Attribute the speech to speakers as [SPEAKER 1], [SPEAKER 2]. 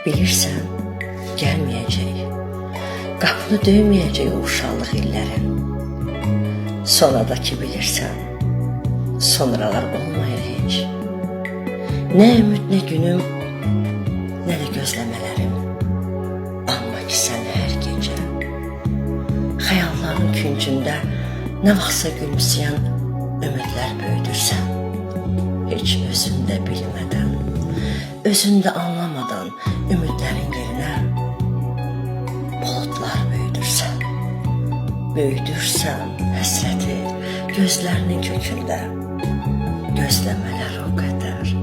[SPEAKER 1] Bilirsən, gəlməyəcək, qapını döyməyəcək o uşaqlıq illərin. Sonra da ki bilirsən, sonralar olmayır heç. Nə ümid, nə günüm, nə də gözləmələrim. Amma ki sən hər gecə xəyalların küncündə nə vaxtsa gülümsəyən ümidlər böyüdürsən. Heç özündə bilmədən, özündə anlamadan ümidlərin yerinə bulutlar böyüdürsən. Böyüdürsən həsrəti gözlərinin kökündə. Gözləmələr o qədər